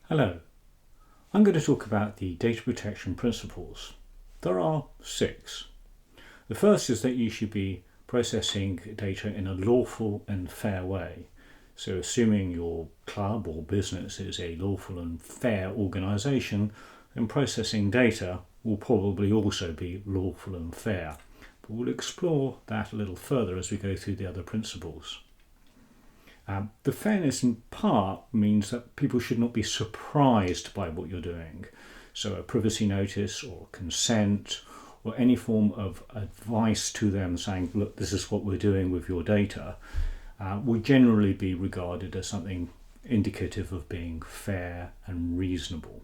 Hello, I'm going to talk about the data protection principles. There are 6. The first is that you should be processing data in a lawful and fair way. So assuming your club or business is a lawful and fair organisation, then processing data will probably also be lawful and fair. But we'll explore that a little further as we go through the other principles. The fairness in part means that people should not be surprised by what you're doing. So a privacy notice or consent or any form of advice to them saying, look, this is what we're doing with your data, will generally be regarded as something indicative of being fair and reasonable.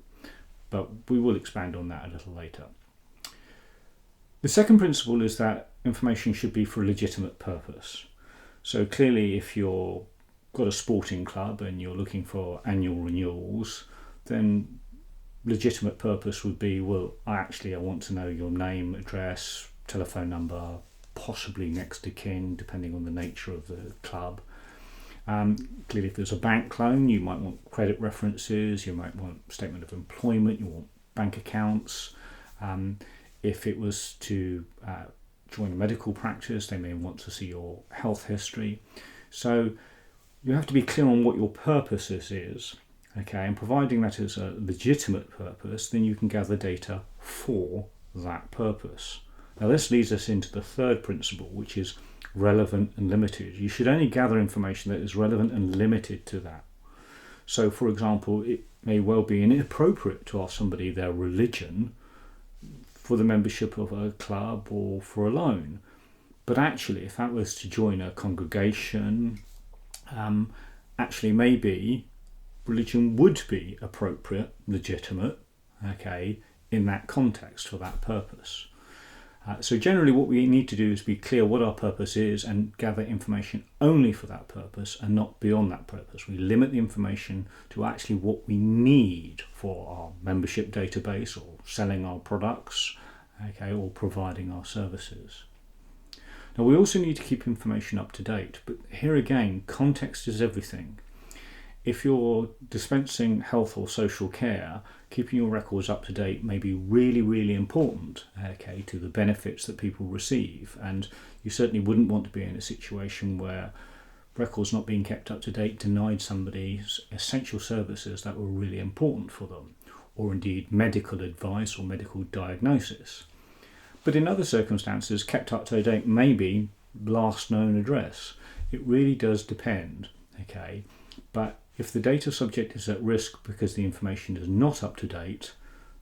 But we will expand on that a little later. The second principle is that information should be for a legitimate purpose. So clearly, if you're got a sporting club and you're looking for annual renewals, then legitimate purpose would be, well, I want to know your name, address, telephone number, possibly next of kin, depending on the nature of the club. Clearly, if there's a bank loan, you might want credit references, you might want statement of employment, you want bank accounts. If it was to join a medical practice, they may want to see your health history. So you have to be clear on what your purpose is, okay, and providing that is a legitimate purpose, then you can gather data for that purpose. Now this leads us into the third principle, which is relevant and limited. You should only gather information that is relevant and limited to that. So for example, it may well be inappropriate to ask somebody their religion for the membership of a club or for a loan. But actually, if that was to join a congregation, actually maybe religion would be appropriate, legitimate, okay, in that context for that purpose. So generally what we need to do is be clear what our purpose is and gather information only for that purpose and not beyond that purpose. We limit the information to actually what we need for our membership database or selling our products, okay, or providing our services. Now we also need to keep information up to date, but here again, context is everything. If you're dispensing health or social care, keeping your records up to date may be really, really important, okay, to the benefits that people receive. And you certainly wouldn't want to be in a situation where records not being kept up to date denied somebody essential services that were really important for them, or indeed medical advice or medical diagnosis. But in other circumstances, kept up to date may be last known address. It really does depend, okay? But if the data subject is at risk because the information is not up to date,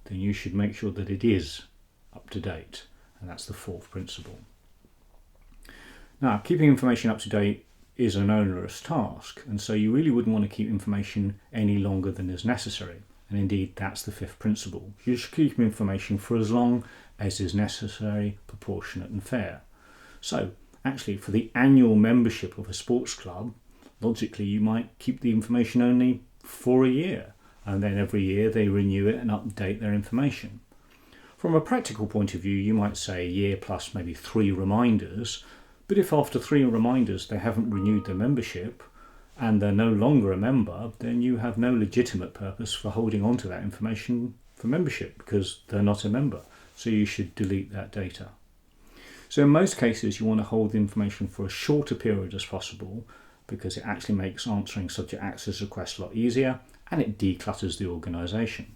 then you should make sure that it is up to date. And that's the fourth principle. Now, keeping information up to date is an onerous task, and so you really wouldn't want to keep information any longer than is necessary. And indeed, that's the fifth principle. You should keep information for as long as is necessary, proportionate and fair. So, actually, for the annual membership of a sports club, logically you might keep the information only for a year, and then every year they renew it and update their information. From a practical point of view, you might say a year plus maybe 3 reminders, but if after 3 reminders they haven't renewed their membership, and they're no longer a member, then you have no legitimate purpose for holding on to that information for membership because they're not a member. So you should delete that data. So in most cases, you want to hold the information for a shorter period as possible because it actually makes answering subject access requests a lot easier and it declutters the organisation.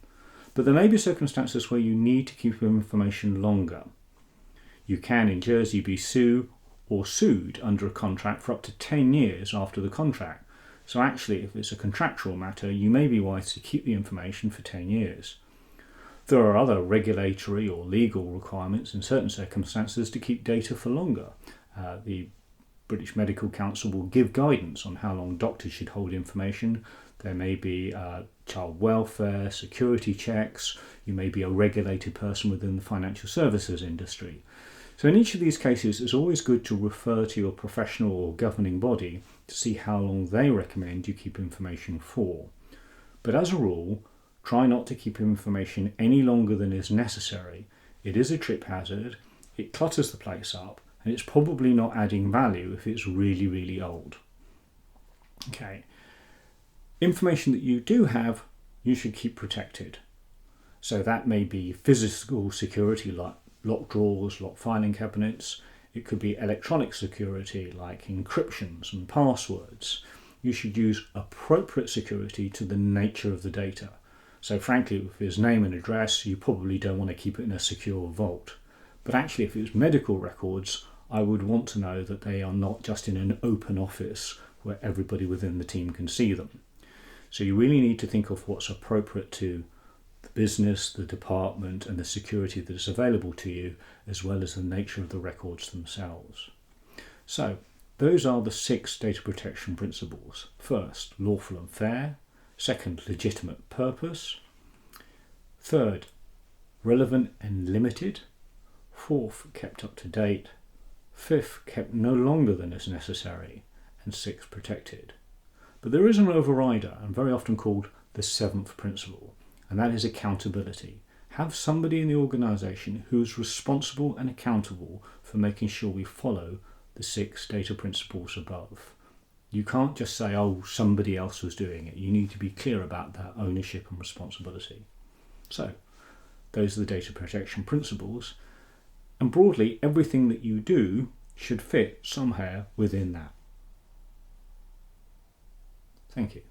But there may be circumstances where you need to keep your information longer. You can in Jersey be sued or sued under a contract for up to 10 years after the contract. So actually, if it's a contractual matter, you may be wise to keep the information for 10 years. There are other regulatory or legal requirements in certain circumstances to keep data for longer. The British Medical Council will give guidance on how long doctors should hold information. There may be child welfare, security checks. You may be a regulated person within the financial services industry. So in each of these cases, it's always good to refer to your professional or governing body to see how long they recommend you keep information for. But as a rule, try not to keep information any longer than is necessary. It is a trip hazard, it clutters the place up, and it's probably not adding value if it's really, really old. Okay. Information that you do have you should keep protected. So that may be physical security like locked drawers, locked filing cabinets. It could be electronic security like encryptions and passwords. You should use appropriate security to the nature of the data. So frankly, if it's name and address, you probably don't want to keep it in a secure vault. But actually, if it's medical records, I would want to know that they are not just in an open office where everybody within the team can see them. So you really need to think of what's appropriate to the business, the department, and the security that is available to you, as well as the nature of the records themselves. So those are the 6 data protection principles. First, lawful and fair. Second, legitimate purpose. Third, relevant and limited. Fourth, kept up to date. Fifth, kept no longer than is necessary. And sixth, protected. But there is an overrider, and very often called the 7th principle, and that is accountability. Have somebody in the organisation who is responsible and accountable for making sure we follow the 6 data principles above. You can't just say, oh, somebody else was doing it. You need to be clear about that ownership and responsibility. So, those are the data protection principles. And broadly, everything that you do should fit somehow within that. Thank you.